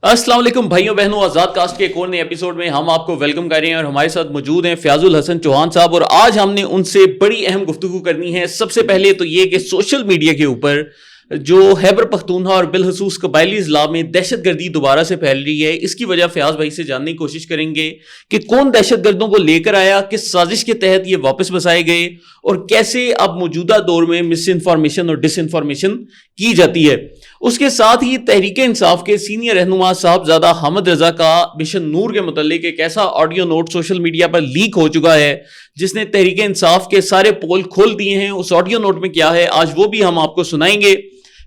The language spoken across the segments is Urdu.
السلام علیکم بھائیوں بہنوں، آزاد کاسٹ کے ایک اور نئے ایپیسوڈ میں ہم آپ کو ویلکم کر رہے ہیں اور ہمارے ساتھ موجود ہیں فیاض الحسن چوہان صاحب، اور آج ہم نے ان سے بڑی اہم گفتگو کرنی ہے۔ سب سے پہلے تو یہ کہ سوشل میڈیا کے اوپر جو خیبر پختونخوا اور بالخصوص قبائلی اضلاع میں دہشت گردی دوبارہ سے پھیل رہی ہے، اس کی وجہ فیاض بھائی سے جاننے کی کوشش کریں گے کہ کون دہشت گردوں کو لے کر آیا، کس سازش کے تحت یہ واپس بسائے گئے، اور کیسے اب موجودہ دور میں مس انفارمیشن اور ڈس انفارمیشن کی جاتی ہے۔ اس کے ساتھ ہی تحریک انصاف کے سینئر رہنما صاحبزادہ حامد رضا کا مشن نور کے متعلق ایک ایسا آڈیو نوٹ سوشل میڈیا پر لیک ہو چکا ہے جس نے تحریک انصاف کے سارے پول کھول دیے ہیں۔ اس آڈیو نوٹ میں کیا ہے آج وہ بھی ہم آپ کو سنائیں گے۔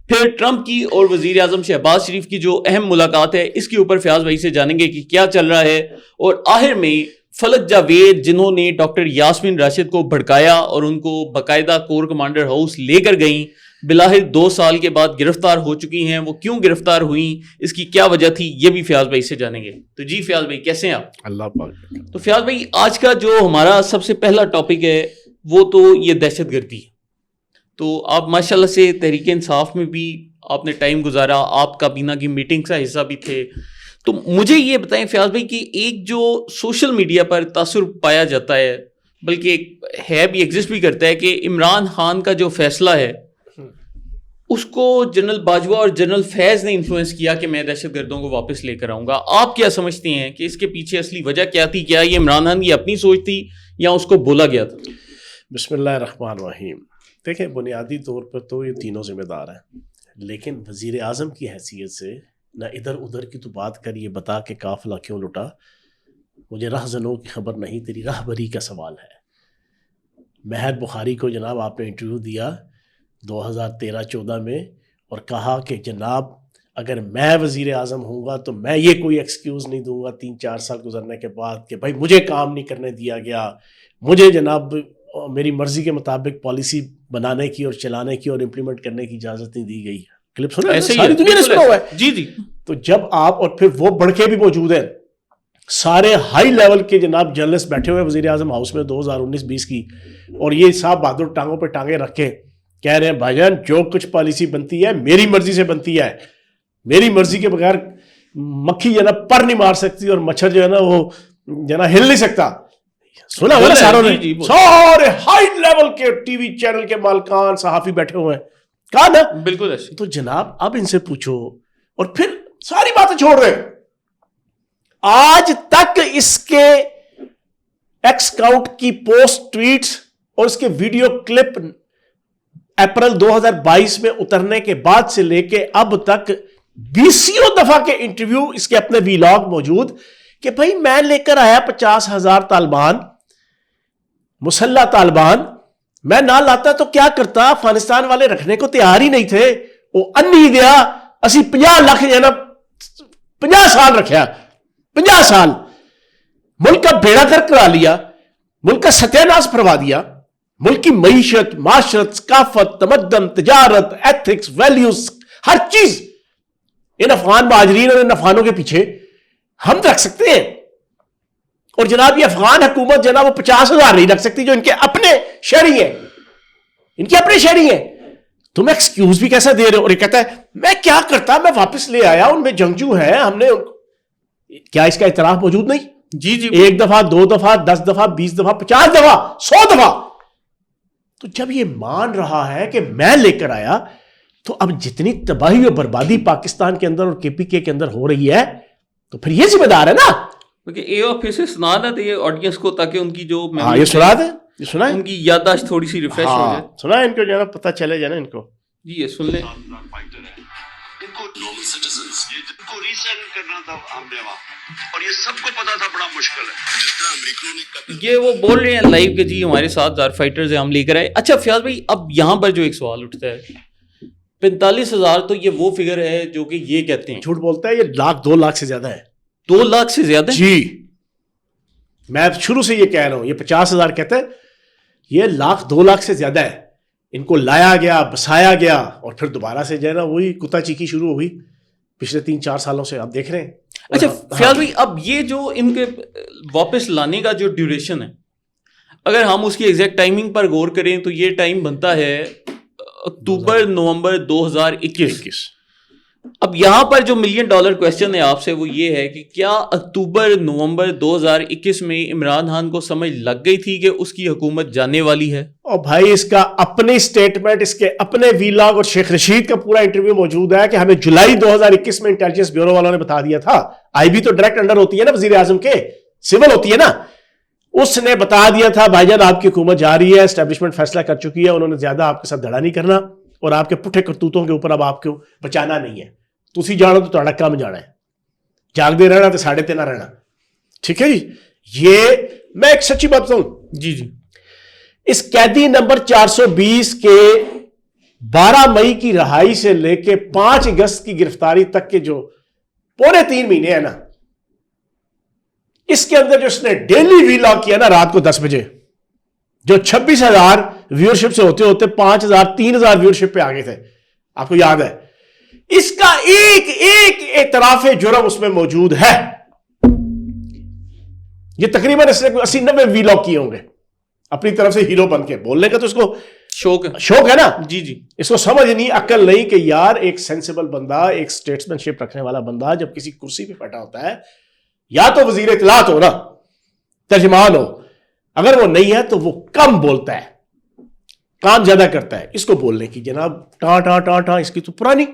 پھر ٹرمپ کی اور وزیر اعظم شہباز شریف کی جو اہم ملاقات ہے اس کے اوپر فیاض بھائی سے جانیں گے کہ کیا چل رہا ہے، اور آخر میں فلک جاوید جنہوں نے ڈاکٹر یاسمین راشد کو بھڑکایا اور ان کو باقاعدہ کور کمانڈر ہاؤس لے کر گئیں، بلاخر 2 سال کے بعد گرفتار ہو چکی ہیں، وہ کیوں گرفتار ہوئیں، اس کی کیا وجہ تھی، یہ بھی فیاض بھائی سے جانیں گے۔ تو جی فیاض بھائی کیسے ہیں آپ؟ اللہ پاک۔ تو فیاض بھائی آج کا جو ہمارا سب سے پہلا ٹاپک ہے وہ تو یہ دہشت گردی ہے۔ تو آپ ماشاءاللہ سے تحریک انصاف میں بھی آپ نے ٹائم گزارا، آپ کابینہ کی میٹنگ کا حصہ بھی تھے، تو مجھے یہ بتائیں فیاض بھائی کہ ایک جو سوشل میڈیا پر تاثر پایا جاتا ہے، بلکہ ہے بھی، ایگزسٹ بھی کرتا ہے، کہ عمران خان کا جو فیصلہ ہے اس کو جنرل باجوہ اور جنرل فیض نے انفلوئنس کیا کہ میں دہشت گردوں کو واپس لے کر آؤں گا۔ آپ کیا سمجھتے ہیں کہ اس کے پیچھے اصلی وجہ کیا تھی؟ کیا یہ عمران خان کی اپنی سوچ تھی یا اس کو بولا گیا تھا؟ بسم اللہ الرحمن الرحیم۔ دیکھیں بنیادی طور پر تو یہ تینوں ذمہ دار ہیں، لیکن وزیر اعظم کی حیثیت سے نہ ادھر ادھر کی تو بات کر، یہ بتا کہ قافلہ کیوں لٹا، مجھے رہزنوں کی خبر نہیں، تیری راہبری کا سوال ہے۔ مہر بخاری کو جناب آپ نے انٹرویو دیا 2013-14 میں اور کہا کہ جناب اگر میں وزیر اعظم ہوں گا تو میں یہ کوئی ایکسکیوز نہیں دوں گا 3-4 سال گزرنے کے بعد کہ بھائی مجھے کام نہیں کرنے دیا گیا، مجھے جناب میری مرضی کے مطابق پالیسی بنانے کی اور چلانے کی اور امپلیمنٹ کرنے کی اجازت نہیں دی گئی۔ کلپ سنا ہے، ساری دنیا نے سنا ہوا ہے۔ جی جی۔ تو جب آپ، اور پھر وہ بڑھ کے بھی موجود ہیں، سارے ہائی لیول کے جناب جرنلسٹ بیٹھے ہوئے وزیر اعظم ہاؤس میں 2019-20 کی، اور یہ صاحب بہادر ٹانگوں پہ ٹانگیں رکھ کے کہہ رہے ہیں بھائی جان جو کچھ پالیسی بنتی ہے میری مرضی سے بنتی ہے، میری مرضی کے بغیر مکھی جو ہے نا پر نہیں مار سکتی اور مچھر جو ہے نا وہ جو ہے نا ہل نہیں سکتا۔ سنا ہوا نا ساروں نے، سارے ہائی لیول کے ٹی وی چینل کے مالکان صحافی بیٹھے ہوئے ہیں، کہا نا بالکل ایسے۔ تو جناب اب ان سے پوچھو، اور پھر ساری باتیں چھوڑ رہے ہیں، آج تک اس کے ایکس اکاؤنٹ کی پوسٹ ٹویٹس اور اس کے ویڈیو کلپ اپریل 2022 میں اترنے کے بعد سے لے کے اب تک 20 دفعہ کے انٹرویو اس کے اپنے ویلاگ موجود کہ بھائی میں لے کر آیا 50,000 طالبان، مسلح طالبان، میں نہ لاتا تو کیا کرتا، افغانستان والے رکھنے کو تیار ہی نہیں تھے، وہ انی دیا اسی 50 لاکھ جو ہے نا 50 سال رکھیا، 50 سال ملک کا بیڑا گرک کرا لیا، ملک کا ستیہ ناش کروا دیا، ملک کی معیشت، معاشرت، ثقافت، تمدن، تجارت، ایتھکس، ویلیوز، ہر چیز ان افغان مہاجرین اور ان افغانوں کے پیچھے ہم رکھ سکتے ہیں، اور جناب یہ افغان حکومت جناب وہ 50,000 نہیں رکھ سکتی جو ان کے اپنے شہری ہیں، ان کے اپنے شہری ہیں۔ تم ایکسکیوز بھی کیسا دے رہے ہو؟ اور یہ کہتا ہے میں کیا کرتا، میں واپس لے آیا، ان میں جنگجو ہیں، ہم نے کیا اس کا اعتراف موجود نہیں؟ جی جی، 1 دفعہ 2 دفعہ 10 دفعہ 20 دفعہ 50 دفعہ 100 دفعہ۔ تو جب یہ مان رہا ہے کہ میں لے کر آیا، تو اب جتنی تباہی اور بربادی پاکستان کے اندر اور کے پی کے اندر ہو رہی ہے تو پھر یہ ذمہ دار ہے نا کہ اے او پھر سے سنا دے یہ آڈینس کو تاکہ ان کی جو یہ سنا دیں، یہ سنائیں، ان کی یادداشت تھوڑی سی ریفریش ہو جائے۔ سنائیں ان کو جو ہے نا پتہ چلے جائے نا ان کو۔ جی یہ سن لیں۔ ان کو نارمل سٹیزنز ان کو ریسیٹل کرنا تھا ہم نے وہاں، اور یہ سب کو پتا تھا بڑا مشکل ہے، جس طرح امریکیوں نے یہ وہ بول رہے ہیں لائیو کہ جی ہمارے ساتھ زار فائٹرز ہیں، ہم لے کر آئے۔ اچھا فیاض بھائی اب یہاں پر جو ایک سوال اٹھتا ہے، 45,000 تو یہ وہ فگر ہے جو کہ یہ کہتے ہیں، جھوٹ بولتا ہے، یہ 2 لاکھ سے زیادہ ہے۔ 2 لاکھ سے زیادہ؟ جی میں شروع سے یہ کہہ رہا ہوں، یہ 50,000 کہتے ہیں، یہ 2 لاکھ سے زیادہ ہے۔ ان کو لایا گیا، بسایا گیا، اور پھر دوبارہ سے جو ہے نا وہی کتا چیکی شروع ہو گئی پچھلے 3-4 سالوں سے، آپ دیکھ رہے ہیں۔ اچھا فیاض بھائی اب یہ جو ان کے واپس لانے کا جو ڈیوریشن ہے، اگر ہم اس کی ایگزیکٹ ٹائمنگ پر غور کریں تو یہ ٹائم بنتا ہے اکتوبر نومبر 2021۔ اب یہاں پر جو $1 ملین کویسچن ہے آپ سے وہ یہ ہے کہ کیا اکتوبر نومبر 2021 میں عمران خان کو سمجھ لگ گئی تھی کہ اس کی حکومت جانے والی ہے؟ اور بھائی اس کا اپنی سٹیٹمنٹ، اس کے اپنے ویلاگ اور شیخ رشید کا پورا انٹرویو موجود ہے کہ ہمیں جولائی 2021 میں انٹیلیجنس بیورو والوں نے بتا دیا تھا. آئی بی تو ڈائریکٹ انڈر ہوتی ہے نا وزیر اعظم کے، سول ہوتی ہے نا. اس نے بتا دیا تھا بھائی جان آپ کی حکومت جا رہی ہے، اسٹیبلشمنٹ فیصلہ کر چکی ہے، انہوں نے زیادہ آپ کے ساتھ دھڑا نہیں کرنا اور آپ کے پٹھے کرتوتوں کے اوپر اب آپ کو بچانا نہیں ہے. تسی جانو تو تہاڈا کام جانا ہے، جاگدے رہنا تو ساڑے تے نہ رہنا. ٹھیک ہے جی. یہ میں ایک سچی بات بتاؤں، جی جی، اس قیدی نمبر 420 کے 12 مئی کی رہائی سے لے کے 5 اگست کی گرفتاری تک کے جو پورے 3 مہینے ہیں نا، اس کے اندر جو اس نے ڈیلی ویلاگ کیا نا رات کو 10 بجے، جو 26,000 ویورشپ سے ہوتے ہوتے 5,000 3,000 ویورشپ پہ آگے تھے، آپ کو یاد ہے. اس کا ایک ایک اعتراف جرم اس میں موجود ہے. یہ تقریباً اس نے 80-90 ویلاگ کیے ہوں گے اپنی طرف سے ہیرو بن کے. بولنے کا تو اس کو شوق ہے نا. جی جی، اس کو سمجھ نہیں، عقل نہیں کہ یار ایک سینسیبل بندہ، ایک سٹیٹسمین شپ رکھنے والا بندہ جب کسی کرسی پہ بیٹھا ہوتا ہے، یا تو وزیر اطلاعات ہو نا، ترجمان ہو، اگر وہ نہیں ہے تو وہ کم بولتا ہے، کام زیادہ کرتا ہے. اس کو بولنے کی جناب ٹاں ٹاں ٹاں ٹاں اس کی تو پرانی.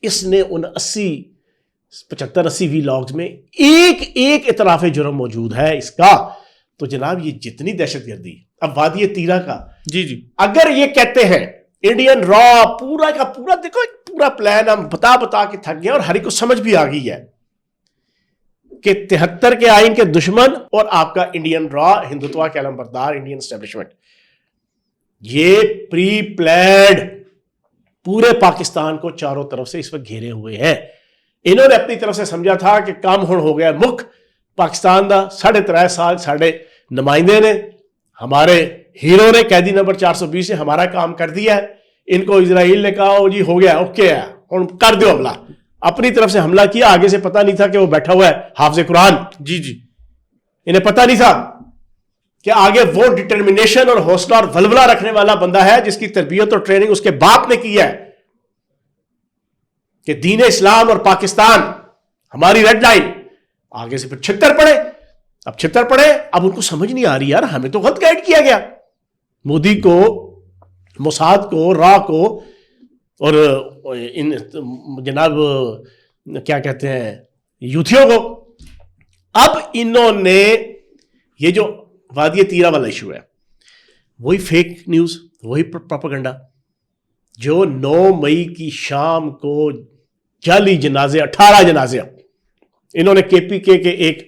اس نے ان 75-80 ویلاگز میں ایک ایک اعتراف جرم موجود ہے اس کا. تو جناب یہ جتنی دہشت گردی، اب وادی تیرہ کا، جی جی، اگر یہ کہتے ہیں انڈین را پورا کا پورا، دیکھو ایک پورا پلان ہم بتا کے تھک گئے اور ہر ایک کو سمجھ بھی آ گئی ہے کہ 73 کے آئین کے دشمن اور آپ کا انڈین را، ہندوتوا کے علم بردار انڈین اسٹیبلشمنٹ، یہ پری پلانڈ پورے پاکستان کو چاروں طرف سے اس وقت گھیرے ہوئے ہیں. انہوں نے اپنی طرف سے سمجھا تھا کہ کام ہو گیا مک پاکستان دا. 3.5 سال ساڑھے نمائندے نے، ہمارے ہیرو نے، قیدی نمبر 420 نے ہمارا کام کر دیا ہے. ان کو اسرائیل نے کہا جی ہو گیا، اوکے ہے، اور کر دو حملہ. اپنی طرف سے حملہ کیا. آگے سے پتہ نہیں تھا کہ وہ بیٹھا ہوا ہے حافظ قرآن. جی جی، انہیں پتہ نہیں تھا کہ آگے وہ ڈٹرمنیشن اور حوصلہ اور ولولہ رکھنے والا بندہ ہے جس کی تربیت اور ٹریننگ اس کے باپ نے کی ہے کہ دین اسلام اور پاکستان ہماری ریڈ لائن. آگے سے پھر چھتر پڑے. اب ان کو سمجھ نہیں آ رہی یار ہمیں تو غلط گائیڈ کیا گیا، مودی کو، موساد کو، را کو، اور ان جناب کیا کہتے ہیں یوتھیوں کو. اب انہوں نے یہ جو وادی تیرہ والا ایشو ہے، وہی فیک نیوز، وہی پروپیگنڈا جو 9 مئی کی شام کو جعلی جنازے، 18 جنازے انہوں نے کے پی کے ایک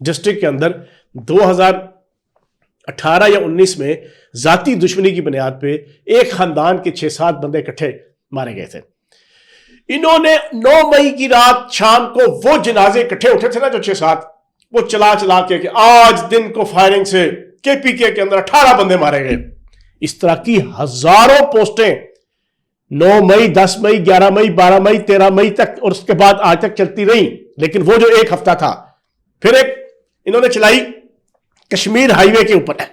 ڈسٹرکٹ کے اندر 2018 یا 19 میں ذاتی دشمنی کی بنیاد پہ ایک خاندان کے 6-7 بندے اکٹھے مارے گئے تھے. انہوں نے 9 مئی کی رات شام کو وہ جنازے اکٹھے اٹھے تھے نا جو 6-7، وہ چلا کے کہ آج دن کو فائرنگ سے کے پی کے اندر 18 بندے مارے گئے. اس طرح کی ہزاروں پوسٹیں 9 مئی، 10 مئی، 11 مئی، 12 مئی، 13 مئی تک اور اس کے بعد آج تک چلتی رہی. لیکن وہ جو ایک ہفتہ تھا، پھر ایک انہوں نے چلائی کشمیر ہائی وے کے اوپر ہے،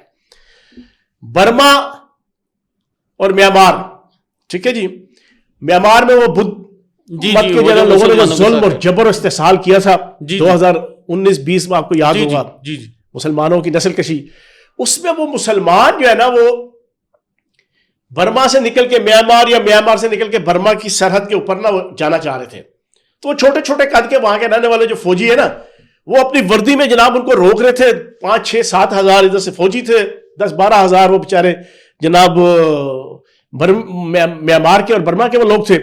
برما اور میانمار. ٹھیک ہے جی، میانمار میں وہ بدھ مت کے جنرل لوگوں نے جو ظلم اور جبر و استحصال کیا تھا 2019-20 میں، آپ کو یاد ہوگا، مسلمانوں کی نسل کشی. اس میں وہ مسلمان جو ہے نا، وہ برما سے نکل کے میانمار یا میانمار سے نکل کے برما کی سرحد کے اوپر نا وہ جانا چاہ رہے تھے. تو وہ چھوٹے چھوٹے قد کے وہاں کے رہنے والے جو فوجی ہے نا، وہ اپنی وردی میں جناب ان کو روک رہے تھے. 5-6-7 ہزار ادھر سے فوجی تھے، 10-12 ہزار وہ بیچارے جناب میانمار کے اور برما کے وہ لوگ تھے.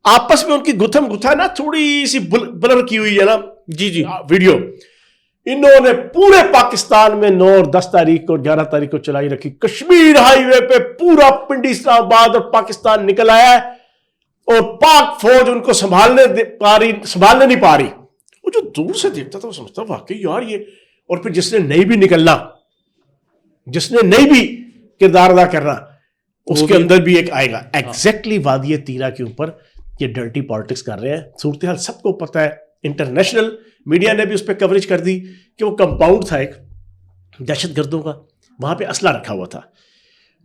آپس میں ان کی گتھم گتھا نا تھوڑی سی بلر کی ہوئی ہے نا ویڈیو. انہوں نے پورے پاکستان میں 9 اور 10 تاریخ کو 11 تاریخ کو چلائی رکھی. کشمیر ہائی وے پہ پورا پنڈی اسلام آباد اور پاکستان نکل آیا ہے اور پاک فوج ان کو سنبھالنے نہیں پا رہی. وہ جو دور سے دیکھتا تھا وہ سمجھتا واقعی یار یہ. اور پھر جس نے نہیں بھی نکلنا، جس نے نہیں بھی کردار ادا کرنا، اس کے اندر بھی ایک آئے گا. ایگزیکٹلی وادی تیرہ کے اوپر یہ ڈرٹی پالیٹکس کر رہے ہیں. صورتحال سب کو پتہ ہے، انٹرنیشنل میڈیا نے بھی اس پہ کوریج کر دی کہ وہ کمپاؤنڈ تھا ایک دہشت گردوں کا، وہاں پہ اسلحہ رکھا ہوا تھا.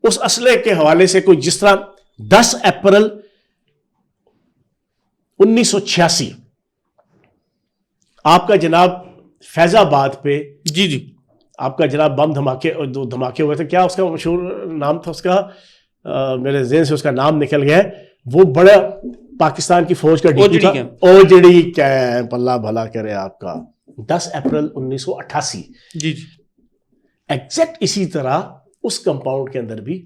اس اسلحے کے حوالے سے کوئی جس طرح 10 اپریل 1986 آپ کا جناب فیض آباد پہ جی جی آپ کا جناب بم دھماکے، دو دھماکے ہوئے تھے، کیا اس کا مشہور نام تھا اس کا، میرے ذہن سے اس کا نام نکل گیا ہے، وہ بڑا پاکستان کی فوج کا ڈپو تھا، اوجڑی کیمپ، اللہ بھلا کرے آپ کا، 10 اپریل 1988 جی جی ایگزیکٹ اسی طرح اس کمپاؤنڈ کے اندر بھی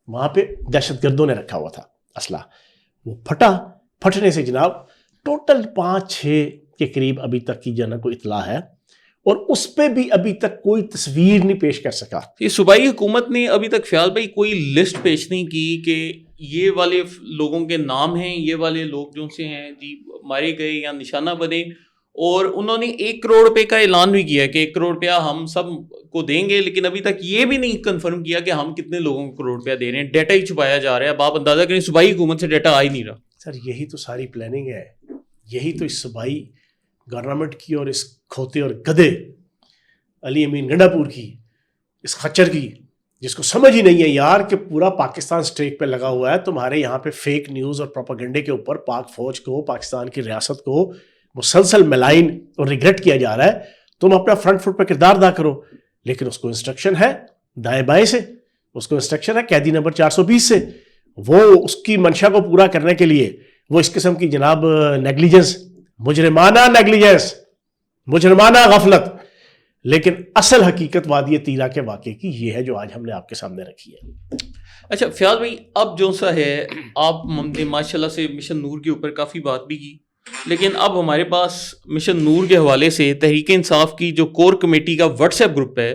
وہاں پہ دہشت گردوں نے رکھا ہوا تھا اسلحہ، وہ پھٹنے سے جناب ٹوٹل 5-6 کے قریب ابھی تک کی جناب کو اطلاع ہے، اور اس پہ بھی ابھی تک کوئی تصویر نہیں پیش کر سکا۔ یہ صوبائی حکومت نے ابھی تک فیاض بھائی کوئی لسٹ پیش نہیں کی کہ یہ والے لوگوں کے نام ہیں، یہ والے لوگ جو سے ہیں جی مارے گئے یا نشانہ بنے، اور انہوں نے 1 کروڑ روپے کا اعلان بھی کیا کہ 1 کروڑ روپیہ ہم سب کو دیں گے، لیکن ابھی تک یہ بھی نہیں کنفرم کیا کہ ہم کتنے لوگوں کو کروڑ روپیہ دے رہے ہیں، ڈیٹا ہی چھپایا جا رہا ہے۔ اب آپ اندازہ کریں صوبائی حکومت سے ڈیٹا آ ہی نہیں رہا۔ سر یہی تو ساری پلاننگ ہے، یہی تو اس صوبائی گورنمنٹ کی اور اس کھوتے اور گدے علی امین گنڈا پور کی، اس خچر کی، جس کو سمجھ ہی نہیں ہے یار کہ پورا پاکستان سٹریک پہ لگا ہوا ہے، تمہارے یہاں پہ فیک نیوز اور پروپیگنڈے کے اوپر پاک فوج کو، پاکستان کی ریاست کو مسلسل ملائن اور ریگریٹ کیا جا رہا ہے، تم اپنا فرنٹ فٹ پہ کردار ادا کرو، لیکن اس کو انسٹرکشن ہے دائیں بائیں سے، اس کو انسٹرکشن ہے قیدی نمبر 420 سے، وہ اس کی منشا کو پورا کرنے کے لیے وہ اس قسم کی جناب نیگلیجنس، مجرمانہ غفلت، لیکن اصل حقیقت وادی تیرا کے واقعے کی یہ ہے جو آج ہم نے آپ کے سامنے رکھی ہے۔ اچھا فیاض بھائی، اب جو سا ہے آپ نے ماشاء اللہ سے مشن نور کے اوپر کافی بات بھی کی، لیکن اب ہمارے پاس مشن نور کے حوالے سے تحریک انصاف کی جو کور کمیٹی کا واٹس ایپ گروپ ہے،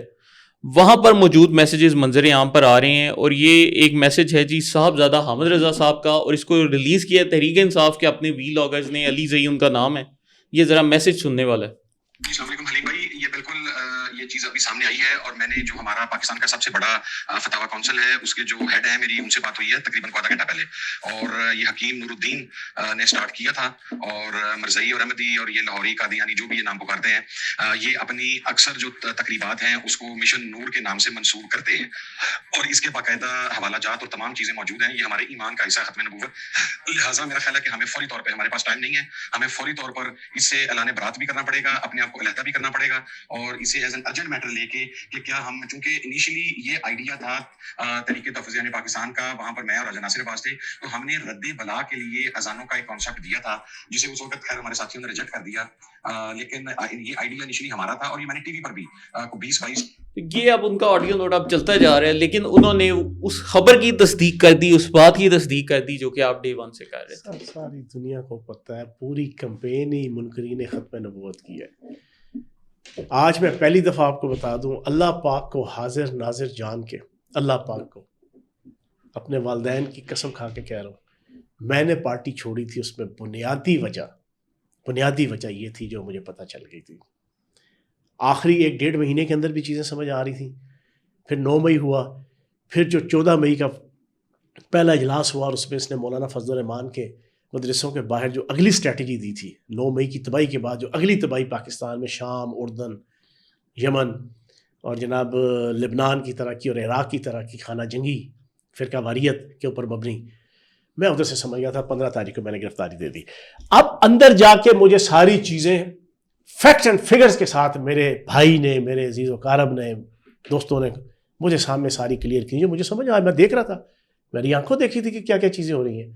وہاں پر موجود میسیجز منظر عام پر آ رہے ہیں، اور یہ ایک میسج ہے جی صاحبزادہ حامد رضا صاحب کا، اور اس کو ریلیز کیا تحریک انصاف کے اپنے وی لاگرز نے، علی زئی ان کا نام ہے، یہ ذرا میسج سننے والا ہے۔ السلام علیکم حلیم بھائی، یہ بالکل یہ چیز ابھی سامنے آئی ہے، اور میں نے جو ہمارا پاکستان کا سب سے بڑا فتاوی کونسل ہے اس کے جو ہیڈ ہے، میری ان سے بات ہوئی ہے تقریباً آدھا گھنٹہ پہلے، اور یہ حکیم نور الدین نے سٹارٹ کیا تھا، اور مرزئی اور احمدی اور یہ لاہوری قادیانی جو بھی یہ نام پکارتے ہیں، یہ اپنی اکثر جو تقریبات ہیں اس کو مشن نور کے نام سے منسوب کرتے ہیں، اور اس کے باقاعدہ حوالہ جات اور تمام چیزیں موجود ہیں۔ یہ ہمارے ایمان کا حصہ ختم نبوت، لہٰذا میرا خیال ہے کہ ہمیں فوری طور پہ، ہمارے پاس ٹائم نہیں ہے، ہمیں فوری طور پر اس سے اعلان برات بھی کرنا پڑے گا، اپنے آپ کو علیحدہ بھی کرنا پڑے گا، اور اسے ایز این ارجنٹ میٹر لے کے کہ کیا ہم، چونکہ انیشلی یہ آئیڈیا تھا تحریک تحفظ پاکستان کا، وہاں پر میں اور راجہ ناصر عباس تھے، تو ہم نے رد بلا کے لیے اذانوں کا ایک کانسیپٹ دیا تھا، جسے اس وقت خیر ہمارے ساتھیوں نے ریجیکٹ کر دیا، لیکن یہ آئیڈیا انیشلی ہمارا تھا، اور یہ میں نے ٹی وی پر بھی 20-22 یہ اب ان کا آڈیو نوٹ اب چلتا جا رہا ہے، لیکن انہوں نے اس خبر کی تصدیق کر دی، اس بات کی تصدیق کر دی جو کہ آپ ڈے 1 سے کر رہے تھے۔ ساری دنیا کو پتہ ہے، پوری کمپین ہی منکرین ختم نبوت کی ہے۔ آج میں پہلی دفعہ آپ کو بتا دوں، اللہ پاک کو حاضر ناظر جان کے، اللہ پاک کو اپنے والدین کی قسم کھا کے کہہ رہا ہوں، میں نے پارٹی چھوڑی تھی، اس میں بنیادی وجہ یہ تھی جو مجھے پتہ چل گئی تھی۔ آخری 1-1.5 مہینے کے اندر بھی چیزیں سمجھ آ رہی تھیں، پھر 9 مئی ہوا، پھر جو 14 مئی کا پہلا اجلاس ہوا، اور اس میں اس نے مولانا فضل الرحمان کے مدرسوں کے باہر جو اگلی اسٹریٹجی دی تھی 9 مئی کی تباہی کے بعد، جو اگلی تباہی پاکستان میں شام، اردن، یمن اور جناب لبنان کی طرح کی اور عراق کی طرح کی خانہ جنگی فرقہ واریت کے اوپر مبنی، میں ادھر سے سمجھ گیا تھا 15 تاریخ کو میں نے گرفتاری دے دی۔ اب اندر جا کے مجھے ساری چیزیں فیکٹس اینڈ فگرز کے ساتھ میرے بھائی نے، میرے عزیز و قارب نے، دوستوں نے مجھے سامنے ساری کلیئر کی، جو مجھے سمجھ آیا، میں دیکھ رہا تھا، میری آنکھوں دیکھی تھی کہ کیا کیا چیزیں ہو رہی ہیں۔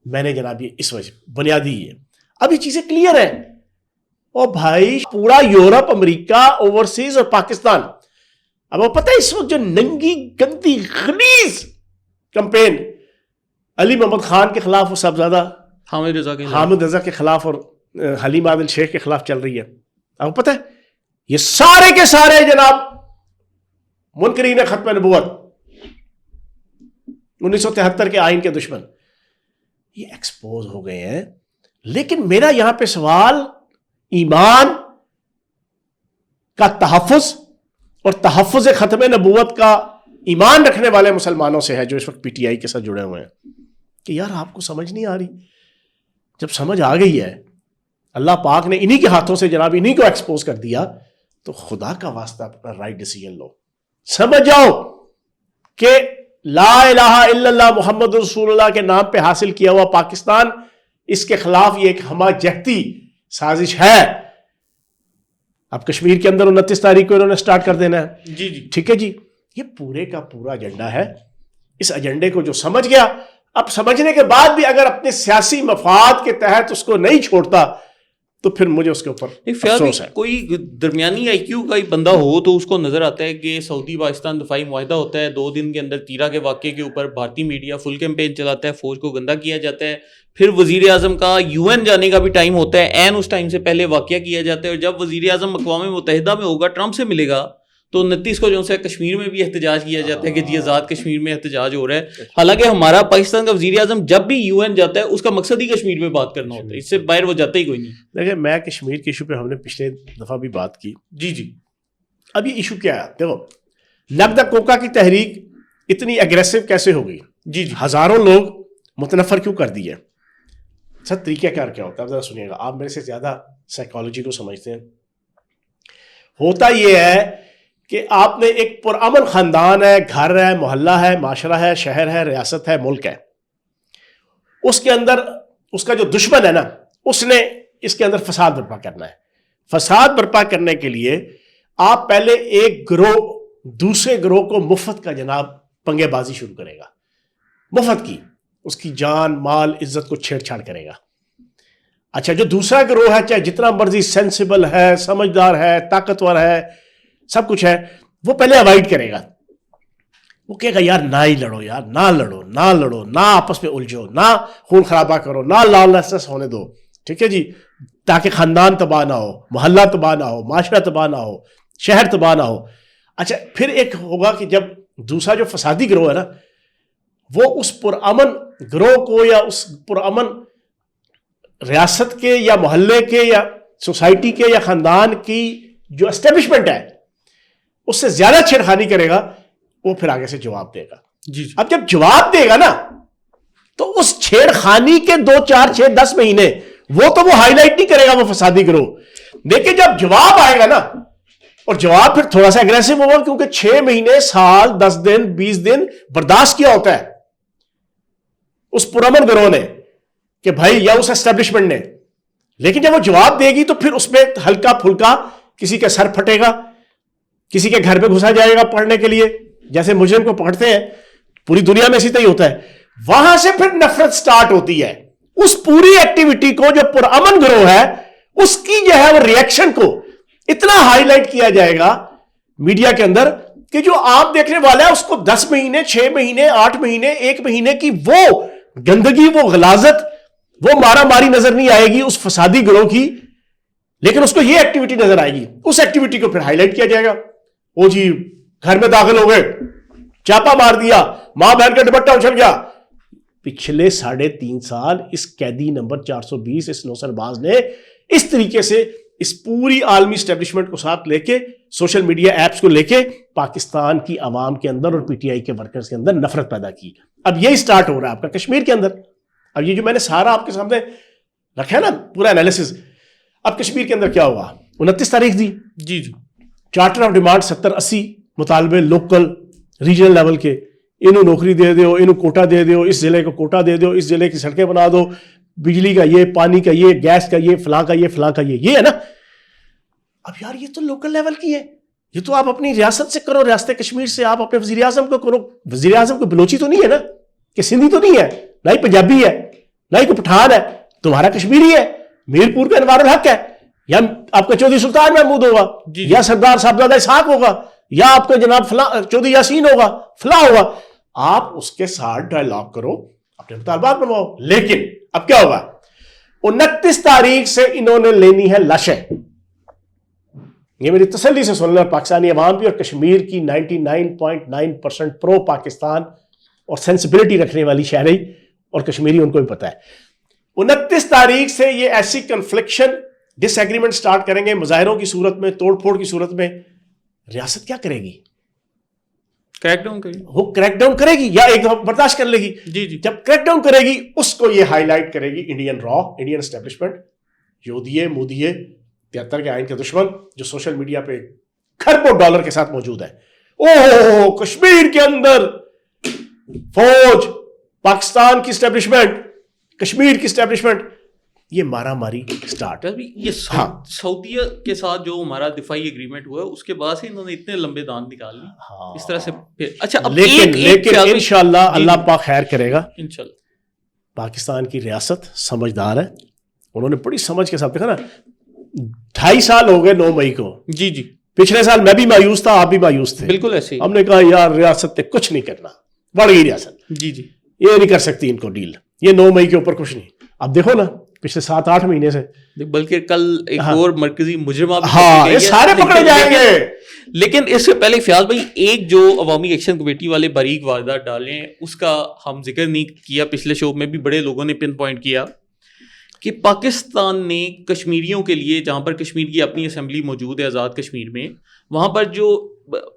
میں نے جناب یہ اس وجہ بنیادی یہ اب یہ چیزیں کلیئر ہیں، اور بھائی پورا یورپ، امریکہ، اوورسیز اور پاکستان، اب وہ پتہ ہے اس وقت جو ننگی گندی خلیز کمپین علی محمد خان کے خلاف، وہ سب زیادہ حامد رضا کے خلاف اور حلیم عادل شیخ کے خلاف چل رہی ہے، اب پتہ ہے یہ سارے کے سارے جناب منکرین ختم نبوت، 1973 کے آئین کے دشمن، یہ ایکسپوز ہو گئے ہیں۔ لیکن میرا یہاں پہ سوال ایمان کا تحفظ اور تحفظ ختم نبوت کا ایمان رکھنے والے مسلمانوں سے ہے، جو اس وقت پی ٹی آئی کے ساتھ جڑے ہوئے ہیں، کہ یار آپ کو سمجھ نہیں آ رہی؟ جب سمجھ آ گئی ہے، اللہ پاک نے انہی کے ہاتھوں سے جناب انہی کو ایکسپوز کر دیا، تو خدا کا واسطہ اپنا رائٹ ڈیسیجن لو، سمجھ جاؤ کہ لا الہ الا اللہ محمد رسول اللہ کے نام پہ حاصل کیا ہوا پاکستان اس کے خلاف یہ ایک ہمہ جہتی سازش ہے. اب کشمیر کے اندر 29 تاریخ کو انہوں نے سٹارٹ کر دینا ہے. جی جی ٹھیک ہے جی, یہ پورے کا پورا ایجنڈا ہے. اس ایجنڈے کو جو سمجھ گیا, اب سمجھنے کے بعد بھی اگر اپنے سیاسی مفاد کے تحت اس کو نہیں چھوڑتا تو پھر مجھے اس کے اوپر افسوس ہے. کوئی درمیانی آئی کیو کا بندہ ہو تو اس کو نظر آتا ہے کہ سعودی پاکستان دفاعی معاہدہ ہوتا ہے, 2 دن کے اندر تیرا کے واقعے کے اوپر بھارتی میڈیا فل کیمپین چلاتا ہے, فوج کو گندا کیا جاتا ہے, پھر وزیر اعظم کا UN جانے کا بھی ٹائم ہوتا ہے, عین اس ٹائم سے پہلے واقعہ کیا جاتا ہے, اور جب وزیر اعظم اقوام متحدہ میں ہوگا, ٹرمپ سے ملے گا, تو 29 کو جو ہے کشمیر میں بھی احتجاج کیا جاتا ہے کہ جی آزاد کشمیر میں احتجاج ہو رہا ہے. حالانکہ ہمارا پاکستان کا وزیر اعظم جب بھی UN جاتا ہے اس کا مقصد ہی کشمیر میں بات کرنا ہوتا ہے, اس سے باہر وہ جاتا ہی کوئی نہیں. دیکھیں, میں کشمیر کے ایشو پہ ہم نے پچھلے دفعہ بھی بات کی. جی جی, اب یہ ایشو کیا ہے؟ دیکھو, لگدا کوکا کی تحریک اتنی اگریسو کیسے ہو گئی؟ جی جی, ہزاروں لوگ متنفر کیوں کر دیے؟ سر طریقہ کار کیا ہوتا ہے ذرا سنیے گا, آپ میرے سے زیادہ سائیکالوجی کو سمجھتے ہیں. ہوتا یہ ہے کہ آپ نے ایک پرامن خاندان ہے, گھر ہے, محلہ ہے, معاشرہ ہے, شہر ہے, ریاست ہے, ملک ہے, اس کے اندر اس کا جو دشمن ہے نا, اس نے اس کے اندر فساد برپا کرنا ہے. فساد برپا کرنے کے لیے آپ پہلے ایک گروہ دوسرے گروہ کو مفت کا جناب پنگے بازی شروع کرے گا, مفت کی, اس کی جان مال عزت کو چھیڑ چھاڑ کرے گا. اچھا, جو دوسرا گروہ ہے چاہے جتنا مرضی سینسیبل ہے, سمجھدار ہے, طاقتور ہے, سب کچھ ہے, وہ پہلے اوائڈ کرے گا. وہ کہے گا یار نہ ہی لڑو, یار نہ لڑو, نہ لڑو, نہ آپس میں الجھو, نہ خون خرابہ کرو, نہ لال لہسس ہونے دو. ٹھیک ہے جی, تاکہ خاندان تباہ نہ ہو, محلہ تباہ نہ ہو, معاشرہ تباہ نہ ہو, شہر تباہ نہ ہو. اچھا, پھر ایک ہوگا کہ جب دوسرا جو فسادی گروہ ہے نا, وہ اس پرامن گروہ کو یا اس پرامن ریاست کے یا محلے کے یا سوسائٹی کے یا خاندان کی جو اسٹیبلشمنٹ ہے اس سے زیادہ چھیڑخانی کرے گا, وہ پھر آگے سے جواب دے گا. جی جی, اب جب جواب دے گا نا تو اس چھیڑخانی کے 2 4 6 10 مہینے وہ تو وہ ہائی لائٹ نہیں کرے گا وہ فسادی گروہ, لیکن جب جواب آئے گا نا, اور جواب پھر تھوڑا سا اگریسو ہوگا کیونکہ 6 مہینے, سال, 10 دن, 20 دن برداشت کیا ہوتا ہے اس پرامن گروہ نے کہ بھائی یا اس اسٹیبلشمنٹ نے, لیکن جب وہ جواب دے گی تو پھر اس میں ہلکا پھلکا کسی کا سر پھٹے گا, کسی کے گھر پہ گھسا جائے گا پڑھنے کے لیے, جیسے مجرم کو پکڑتے ہیں, پوری دنیا میں اسی طرح ہوتا ہے. وہاں سے پھر نفرت سٹارٹ ہوتی ہے. اس پوری ایکٹیویٹی کو جو پرامن گروہ ہے اس کی جو ہے وہ ریئیکشن کو اتنا ہائی لائٹ کیا جائے گا میڈیا کے اندر کہ جو آپ دیکھنے والا ہے اس کو 10 مہینے, 6 مہینے, 8 مہینے, 1 مہینے کی وہ گندگی, وہ غلاظت, وہ مارا ماری نظر نہیں آئے گی اس فسادی گروہ کی, لیکن اس کو یہ ایکٹیویٹی نظر آئے گی. اس ایکٹیویٹی کو پھر ہائی لائٹ کیا جائے گا. وہ جی گھر میں داخل ہو گئے, چاپا مار دیا, ماں بہن کا دوپٹہ اچھل گیا. پچھلے 3.5 سال اس قیدی نمبر 420 اس نوسر باز نے اس طریقے سے اس پوری عالمی اسٹیبلشمنٹ کو ساتھ لے کے, سوشل میڈیا ایپس کو لے کے پاکستان کی عوام کے اندر اور پی ٹی آئی کے ورکرز کے اندر نفرت پیدا کی. اب یہی سٹارٹ ہو رہا ہے آپ کا کشمیر کے اندر. اب یہ جو میں نے سارا آپ کے سامنے رکھا ہے نا پورا انالیسز, اب کشمیر کے اندر کیا ہوا. 29 تاریخ دی, جی جی, چارٹر آف ڈیمانڈ 70-80 مطالبے لوکل ریجنل لیول کے, انہوں نوکری دے دو, انہوں کوٹا دے دو, اس ضلع کو کوٹا دے دو, اس ضلع کی سڑکیں بنا دو, بجلی کا یہ, پانی کا یہ, گیس کا یہ, فلاں کا یہ, فلاں کا یہ ہے نا. اب یار یہ تو لوکل لیول کی ہے, یہ تو آپ اپنی ریاست سے کرو, ریاست کشمیر سے آپ اپنے وزیر اعظم کو کرو. وزیر اعظم کو بلوچی تو نہیں ہے نا, کہ سندھی تو نہیں ہے, نہ ہی پنجابی ہے, نہ ہی کوئی پٹھان ہے, تمہارا کشمیری ہے, میرپور کا انوار الحق ہے, یا آپ کا چودھری سلطان محمود ہوگا, یا سردار صاحبزادہ اسحاق ہوگا, یا آپ کا جناب چودھری یاسین ہوگا, فلاں ہوگا. آپ اس کے ساتھ ڈائلاگ کرو, اپنے مطالبات بنواؤ. لیکن اب کیا ہوگا, 29 تاریخ سے انہوں نے لینی ہے لاشیں. یہ میری تسلی سے سن لیں, پاکستانی عوام بھی اور کشمیر کی 99.9% پرو پاکستان اور سینسبلٹی رکھنے والی شہری اور کشمیری, ان کو بھی پتا ہے 29 تاریخ سے یہ ایسی کنفلکشن, ڈس ایگریمنٹ سٹارٹ کریں گے مظاہروں کی صورت میں, توڑ پھوڑ کی صورت میں. ریاست کیا کرے گی؟ کریک ڈاؤن کرے گی, وہ کریک ڈاؤن کرے گی یا ایک برداشت کر لے گی. جی جی, جب کریک ڈاؤن کرے گی اس کو یہ ہائی لائٹ کرے گی انڈین را, انڈین اسٹیبلشمنٹ, یودیے مودیے 73 کے آئین کے دشمن, جو سوشل میڈیا پہ کھربوں ڈالر کے ساتھ موجود ہے. اوہ کشمیر کے اندر فوج, پاکستان کی اسٹیبلشمنٹ کشمیر کی اسٹیبلشمنٹ، یہ مارا ماری اسٹارٹ. یہ سعودیہ کے ساتھ جو ہمارا دفاعی ایگریمنٹ ہوا ہے اس کے بعد سے انہوں نے اتنے لمبے دان نکال لی اس طرح سے. اچھا لیکن انشاءاللہ اللہ پاک خیر کرے گا. انشاءاللہ پاکستان کی ریاست سمجھدار ہے، انہوں نے بڑی سمجھ کے ساتھ دیکھا نا. 2.5 سال ہو گئے 9 مئی کو. جی جی پچھلے سال میں بھی مایوس تھا، آپ بھی مایوس تھے. بالکل ایسے ہم نے کہا یار ریاست نے کچھ نہیں کرنا، بڑھ گئی ریاست. جی جی یہ نہیں کر سکتی ان کو ڈیل، یہ 9 مئی کے اوپر کچھ نہیں. اب دیکھو نا پچھلے 7-8 مہینے سے، بلکہ کل ایک اور مرکزی مجرمہ یہ سارے پکڑے جائیں گے. لیکن اس سے پہلے فیاض بھائی ایک جو عوامی ایکشن کمیٹی والے باریک واردات ڈالے ہیں اس کا ہم ذکر نہیں کیا، پچھلے شو میں بھی بڑے لوگوں نے پن پوائنٹ کیا کہ پاکستان نے کشمیریوں کے لیے، جہاں پر کشمیر کی اپنی اسمبلی موجود ہے آزاد کشمیر میں، وہاں پر جو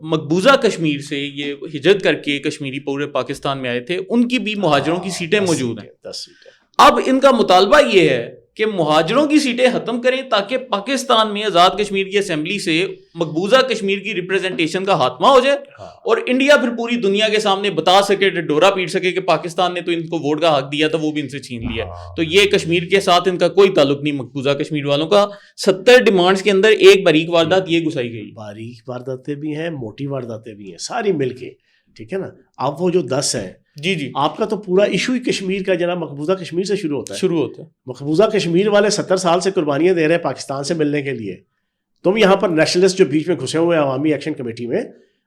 مقبوضہ کشمیر سے یہ ہجرت کر کے کشمیری پورے پاکستان میں آئے تھے ان کی بھی مہاجروں کی سیٹیں موجود ہیں. 10 سیٹیں. اب ان کا مطالبہ یہ ہے کہ مہاجروں کی سیٹیں ختم کریں تاکہ پاکستان میں آزاد کشمیر کی اسمبلی سے مقبوضہ کشمیر کی ریپریزنٹیشن کا خاتمہ ہو جائے اور انڈیا پھر پوری دنیا کے سامنے بتا سکے، ڈورا پیٹ سکے کہ پاکستان نے تو ان کو ووٹ کا حق دیا تھا، وہ بھی ان سے چھین لیا. تو یہ کشمیر کے ساتھ ان کا کوئی تعلق نہیں مقبوضہ کشمیر والوں کا. 70 ڈیمانڈز کے اندر ایک باریک واردات یہ گھسائی گئی. باریک وارداتیں بھی ہیں، موٹی وارداتیں بھی ہیں، ساری مل کے. ٹھیک ہے نا. اب وہ جو 10 ہے، جی جی آپ کا تو پورا ایشو ہی کشمیر کا جناب مقبوضہ کشمیر سے شروع ہوتا ہے. مقبوضہ کشمیر والے 70 سال سے قربانیاں دے رہے ہیں پاکستان سے ملنے کے لیے. تم یہاں پر نیشنلسٹ جو بیچ میں گھسے ہوئے ہیں عوامی ایکشن کمیٹی میں،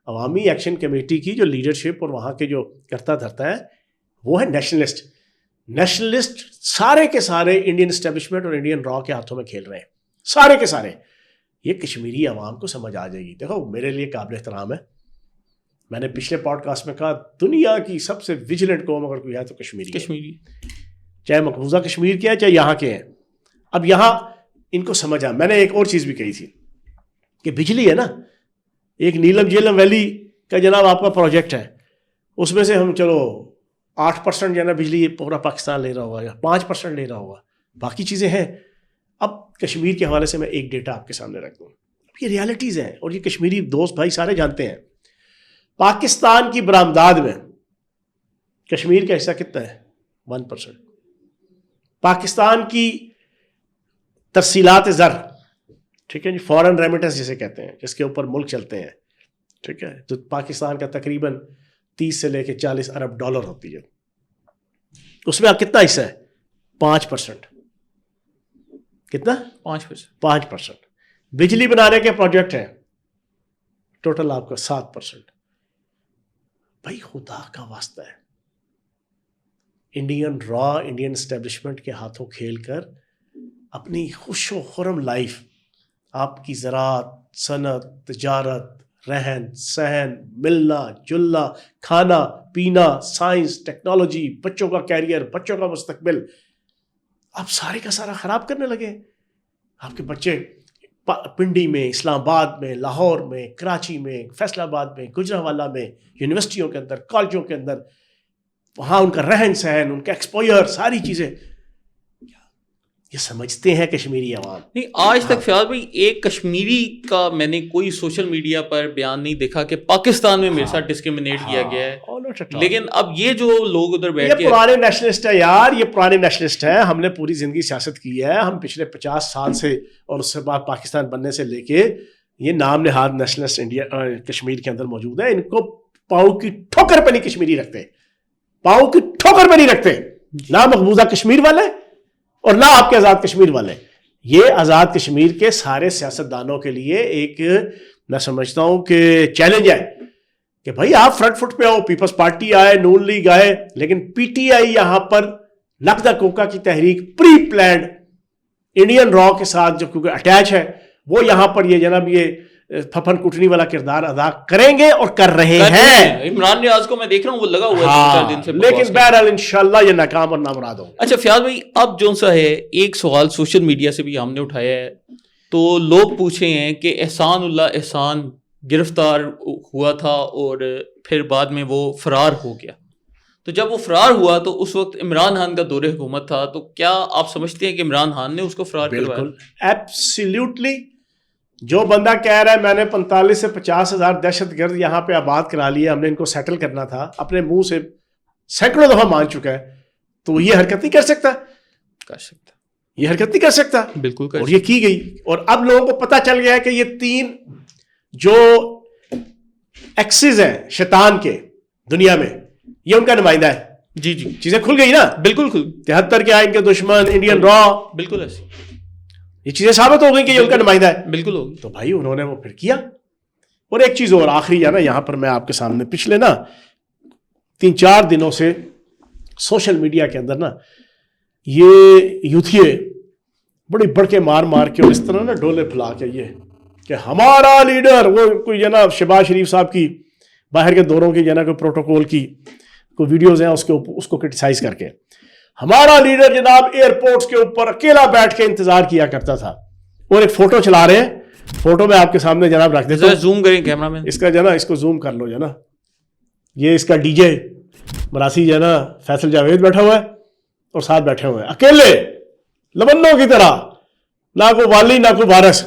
عوامی ایکشن کمیٹی کی جو لیڈرشپ اور وہاں کے جو کرتا دھرتا ہے وہ ہے نیشنلسٹ. نیشنلسٹ سارے کے سارے انڈین اسٹیبلشمنٹ اور انڈین را کے ہاتھوں میں کھیل رہے ہیں، سارے کے سارے. یہ کشمیری عوام کو سمجھ آ جائے گی. دیکھو میرے لیے قابل احترام ہے، میں نے پچھلے پوڈ کاسٹ میں کہا دنیا کی سب سے ویجیلنٹ قوم اگر کوئی ہے تو کشمیری، چاہے مقبوضہ کشمیر کے ہیں چاہے یہاں کے ہیں. اب یہاں ان کو سمجھ آ. میں نے ایک اور چیز بھی کہی تھی کہ بجلی ہے نا، ایک نیلم جیلم ویلی کا جناب آپ کا پروجیکٹ ہے، اس میں سے ہم چلو 8% جو ہے نا بجلی پورا پاکستان لے رہا ہوگا یا 5% لے رہا ہوگا، باقی چیزیں ہیں. اب کشمیر کے حوالے سے میں ایک ڈیٹا آپ کے سامنے رکھ دوں. یہ ریالٹیز ہیں اور یہ کشمیری دوست بھائی سارے جانتے ہیں. پاکستان کی برآمدات میں کشمیر کا حصہ کتنا ہے؟ 1%. پاکستان کی ترسیلات زر، ٹھیک ہے جی، فورن ریمیٹنس جسے کہتے ہیں، جس کے اوپر ملک چلتے ہیں، ٹھیک ہے، تو پاکستان کا تقریباً 30 سے لے کے 40 ارب ڈالر ہوتی ہے. اس میں کتنا حصہ ہے؟ 5%. کتنا؟ 5%. بجلی بنانے کے پروجیکٹ ہیں ٹوٹل آپ کا 7%. بھائی خدا کا واسطہ ہے، انڈین را انڈین اسٹیبلشمنٹ کے ہاتھوں کھیل کر اپنی خوش و خرم لائف، آپ کی زراعت، صنعت، تجارت، رہن سہن، ملنا جلنا، کھانا پینا، سائنس ٹیکنالوجی، بچوں کا کیریئر، بچوں کا مستقبل، آپ سارے کا سارا خراب کرنے لگے. آپ کے بچے پنڈی میں، اسلام آباد میں، لاہور میں، کراچی میں، فیصل آباد میں، گجرانوالہ میں، یونیورسٹیوں کے اندر، کالجوں کے اندر، وہاں ان کا رہن سہن، ان کا ایکسپوئر، ساری چیزیں یہ سمجھتے ہیں کشمیری عوام. نہیں آج تک فیاض بھائی ایک کشمیری کا میں نے کوئی سوشل میڈیا پر بیان نہیں دیکھا کہ پاکستان میں میرے ساتھ ڈسکریمنیٹ کیا گیا ہے. لیکن اب یہ جو لوگ ادھر بیٹھ کے، یہ پرانے نیشنلسٹ ہے یار، یہ پرانے نیشنلسٹ ہیں. ہم نے پوری زندگی سیاست کی ہے، ہم پچھلے 50 سال سے اور اس سے بعد پاکستان بننے سے لے کے یہ نام نہاد نیشنلسٹ انڈیا کشمیر کے اندر موجود ہے. ان کو پاؤں کی ٹھوکر پہ نہیں کشمیری رکھتے، پاؤں کی ٹھوکر پہ نہیں رکھتے، نہ مقبوضہ کشمیر والے اور نہ آپ کے آزاد کشمیر والے. یہ آزاد کشمیر کے سارے سیاستدانوں کے لیے ایک میں سمجھتا ہوں کہ چیلنج ہے کہ بھائی آپ فرنٹ فٹ پہ آؤ، پیپلز پارٹی آئے، نون لیگ آئے، لیکن پی ٹی آئی یہاں پر نقدہ کوکا کی تحریک پری پلانڈ انڈین را کے ساتھ جو کیونکہ اٹیچ ہے، وہ یہاں پر یہ جناب یہ پھپن کٹنی والا کردار ادا کریں گے اور کر رہے ہیں. عمران ریاض کو میں دیکھ رہا ہوں وہ لگا ہوا ہے 2-4 دن سے، لیکن بہرحال انشاءاللہ یہ ناکام اور نامراد ہوں. اچھا فیاض بھائی اب جو سا ہے ایک سوال سوشل میڈیا سے بھی ہم نے اٹھایا ہے، تو لوگ پوچھے ہیں کہ احسان اللہ احسان گرفتار ہوا تھا اور پھر بعد میں وہ فرار ہو گیا. تو جب وہ فرار ہوا تو اس وقت عمران خان کا دور حکومت تھا، تو کیا آپ سمجھتے ہیں کہ عمران خان نے اس کو فرار کروایا؟ بالکل ایبسلیوٹلی. جو بندہ کہہ رہا ہے میں نے 45 سے 50 ہزار دہشت گرد یہاں پہ آباد کرا لیے، ہم نے ان کو سیٹل کرنا تھا، اپنے منہ سے سینکڑوں دفعہ مان چکا ہے. تو یہ حرکت نہیں کر سکتا, کر سکتا, یہ حرکت نہیں کر سکتا, بالکل کر اور یہ کی گئی. اور اب لوگوں کو پتا چل گیا ہے کہ یہ 3 جو ایکسز ہیں شیطان کے دنیا میں, یہ ان کا نمائندہ ہے. جی جی, چیزیں کھل گئی نا, بالکل 73 کے آئین کے دشمن, انڈین را, بالکل ایسی, یہ چیزیں ثابت ہو گئی کہ یہ ان کا نمائندہ ہے. بالکل ہوگی. تو بھائی انہوں نے وہ پھر کیا. اور ایک چیز اور آخری ہے نا, یہاں پر میں آپ کے سامنے پچھلے نا 3-4 دنوں سے سوشل میڈیا کے اندر نا یہ یوتھیے بڑی بڑھ کے مار کے اور اس طرح نا ڈولے پھلا کے یہ کہ ہمارا لیڈر, وہ کوئی جناب شہباز شریف صاحب کی باہر کے دوروں کی جناب کوئی پروٹوکول کی کوئی ویڈیوز ہیں اس کو کرٹیسائز کر کے, ہمارا لیڈر جناب ایئرپورٹس کے اوپر اکیلا بیٹھ کے انتظار کیا کرتا تھا. اور ایک فوٹو چلا رہے ہیں, فوٹو میں آپ کے سامنے جناب رکھ دیتا ہوں, زوم کریں کیمرہ میں, اس کا جناب اس کو زوم کر لو جناب. یہ اس کا ڈی جے مراسی جو ہے نا فیصل جاوید بیٹھا ہوا ہے اور ساتھ بیٹھے ہوئے ہیں اکیلے لبنوں کی طرح, نہ کوئی والی نہ کوئی وارث.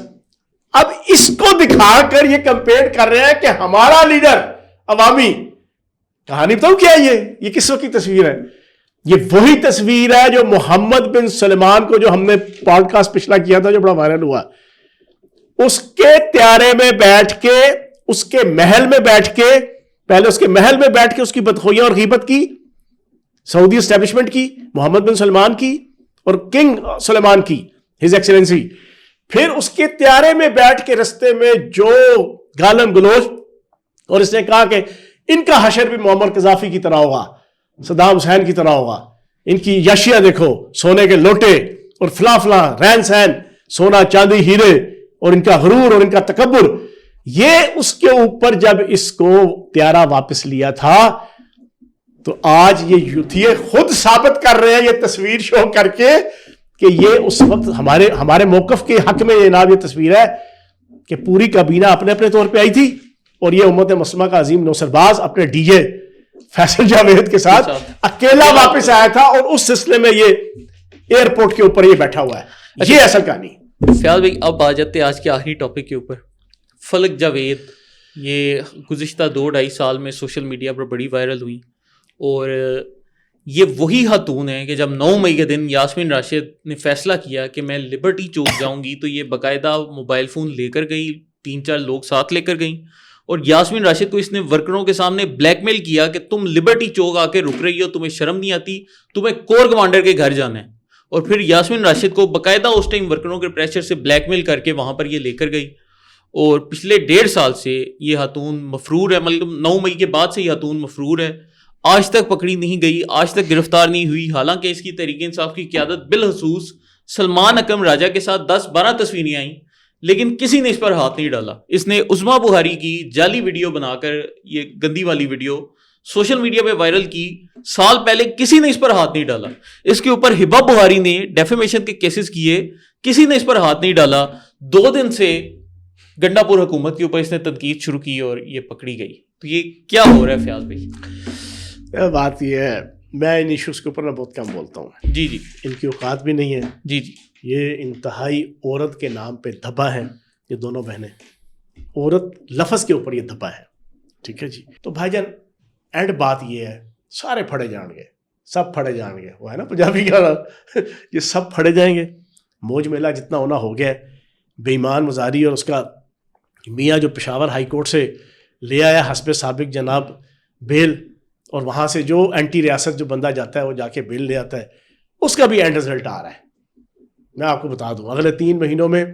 اب اس کو دکھا کر یہ کمپیئر کر رہے ہیں کہ ہمارا لیڈر عوامی. کہانی بتاؤں کیا ہے یہ کس وقت کی تصویر ہے؟ یہ وہی تصویر ہے جو محمد بن سلمان کو, جو ہم نے پوڈ کاسٹ پچھلا کیا تھا جو بڑا وائرل ہوا, اس کے طیارے میں بیٹھ کے, اس کے محل میں بیٹھ کے, پہلے اس کے محل میں بیٹھ کے اس کی بدخویاں اور غیبت کی سعودی اسٹیبلشمنٹ کی, محمد بن سلمان کی اور کنگ سلمان کی, ہز ایکسیلنسی. پھر اس کے طیارے میں بیٹھ کے رستے میں جو گالم گلوچ, اور اس نے کہا کہ ان کا حشر بھی معمر قذافی کی طرح ہوگا, صدام حسین کی طرح ہوگا, ان کی یاشیاں دیکھو, سونے کے لوٹے اور فلاں فلاں رہن سہن, سونا چاندی ہیرے, اور ان کا غرور اور ان کا تکبر. یہ اس کے اوپر جب اس کو پیارا واپس لیا تھا تو آج یہ یوتھیے خود ثابت کر رہے ہیں یہ تصویر شو کر کے کہ یہ اس وقت ہمارے موقف کے حق میں جناب یہ تصویر ہے کہ پوری کابینہ اپنے اپنے طور پہ آئی تھی, اور یہ امت مسلمہ کا عظیم نوسرباز اپنے ڈی جے فیصل جاوید کے ساتھ اکیلا واپس آیا تھا, اور اس سلسلے میں یہ ایئرپورٹ کے اوپر یہ بیٹھا ہوا ہے. یہ اصل کہانی. فیاض بھائی اب آ جاتے ہیں آج کے آخری ٹاپک کے اوپر. فلک جاوید یہ گزشتہ 2-2.5 سال میں سوشل میڈیا پر بڑی وائرل ہوئی, اور یہ وہی خاتون ہے کہ جب 9 مئی کے دن یاسمین راشد نے فیصلہ کیا کہ میں لبرٹی چوک جاؤں گی, تو یہ باقاعدہ موبائل فون لے کر گئی, 3-4 لوگ ساتھ لے کر گئیں, اور یاسمین راشد کو اس نے ورکروں کے سامنے بلیک میل کیا کہ تم لبرٹی چوک آ کے رک رہی ہو, تمہیں شرم نہیں آتی, تمہیں کور کمانڈر کے گھر جانا ہے. اور پھر یاسمین راشد کو باقاعدہ اس ٹائم ورکروں کے پریشر سے بلیک میل کر کے وہاں پر یہ لے کر گئی, اور پچھلے 1.5 سال سے یہ خاتون مفرور ہے, مطلب 9 مئی کے بعد سے یہ خاتون مفرور ہے, آج تک پکڑی نہیں گئی, آج تک گرفتار نہیں ہوئی. حالانکہ اس کی تحریک انصاف کی قیادت بالخصوص سلمان اکرم راجہ کے ساتھ 10-12 تصویریں آئیں, لیکن کسی نے اس پر ہاتھ نہیں ڈالا. اس نے عظمیٰ بخاری کی جعلی ویڈیو بنا کر, یہ گندی والی ویڈیو سوشل میڈیا پہ وائرل کی, سال پہلے کسی نے اس پر ہاتھ نہیں ڈالا. اس کے اوپر ہبا بخاری نے ڈیفیمیشن کے کیسز کیے, کسی نے اس پر ہاتھ نہیں ڈالا. 2 دن سے گنڈا پور حکومت کے اوپر اس نے تنقید شروع کی اور یہ پکڑی گئی. تو یہ کیا ہو رہا ہے فیاض بھائی؟ بات یہ ہے, میں ان ایشوز کے اوپر بہت کم بولتا ہوں. جی جی, ان کی اوقات بھی نہیں ہے. جی جی, یہ انتہائی عورت کے نام پہ دھبا ہے, یہ دونوں بہنیں, عورت لفظ کے اوپر یہ دھبا ہے. ٹھیک ہے جی. تو بھائی جان اینڈ بات یہ ہے, سارے پھڑے جائیں گے, سب پھڑے جائیں گے, وہ ہے نا پنجابی کا یہ سب پھڑے جائیں گے. موج میلہ جتنا ہونا ہو گیا. بے ایمان مزاری اور اس کا میاں جو پشاور ہائی کورٹ سے لے آیا حسب سابق جناب بیل, اور وہاں سے جو اینٹی ریاست جو بندہ جاتا ہے وہ جا کے بیل لے آتا ہے, اس کا بھی اینڈ رزلٹ آ رہا ہے. میں آپ کو بتا دوں اگلے 3 مہینوں میں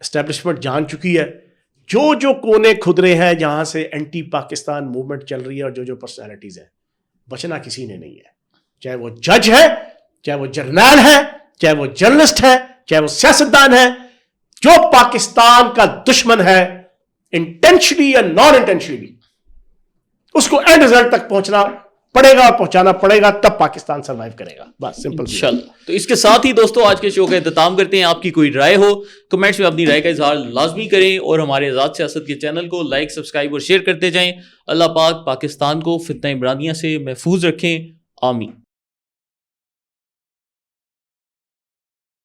اسٹیبلشمنٹ جان چکی ہے جو کونے کھدرے ہیں جہاں سے اینٹی پاکستان موومنٹ چل رہی ہے, اور جو پرسنالٹیز ہیں, بچنا کسی نے نہیں ہے. چاہے وہ جج ہے, چاہے وہ جرنیل ہے, چاہے وہ جرنلسٹ ہے, چاہے وہ سیاستدان ہے, جو پاکستان کا دشمن ہے انٹینشنلی یا نان انٹینشنلی بھی, اس کو اینڈ رزلٹ تک پہنچنا پڑے گا اور پہنچانا پڑے گا, تب پاکستان سروائیو کرے گا. بس سمپل. انشاءاللہ. تو اس کے ساتھ ہی دوستوں آج کے شو کا اختتام کرتے ہیں. آپ کی کوئی رائے ہو کمنٹس میں اپنی رائے کا اظہار لازمی کریں, اور ہمارے آزاد سیاست کے چینل کو لائک, سبسکرائب اور شیئر کرتے جائیں. اللہ پاک پاکستان کو فتنہ عمرانیہ سے محفوظ رکھیں. آمین.